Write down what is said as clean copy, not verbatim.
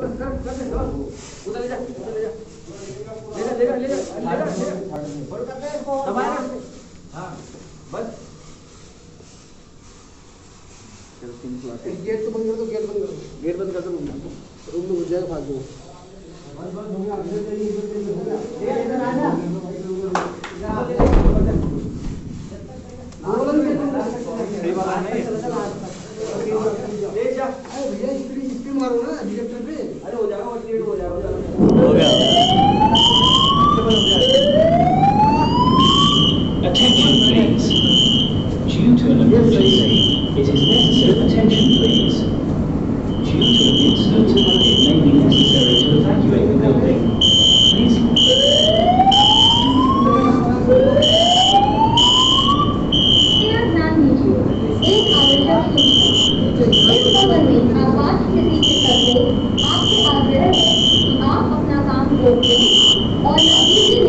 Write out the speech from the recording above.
उधर ले जा, उधर ले जा, ले जा, ले जा, ले जा, ले जा, दबाया ना, हाँ, बस। गेट तो बंद कर दो, गेट बंद कर दो, गेट बंद कर दो, रूम में घुस जाएगा फालतू। बस बस हो गया, इधर आ जा। सही बात है, ले जा। अरे भैया स्पीड मारो ना डिटेक्टर पे। अरे हो जाएगा, हो जाएगा, हो गया। Attention please. Due to an emergency, it is necessary. Attention please. Due to an incident, it may be necessary to evacuate the building. Please. ध्यान दीजिए, एक आवश्यक सूचना। इस भवन में आपात स्थिति के चलते आपसे आग्रह है कि आप अपना काम रोक दें और नजदीकी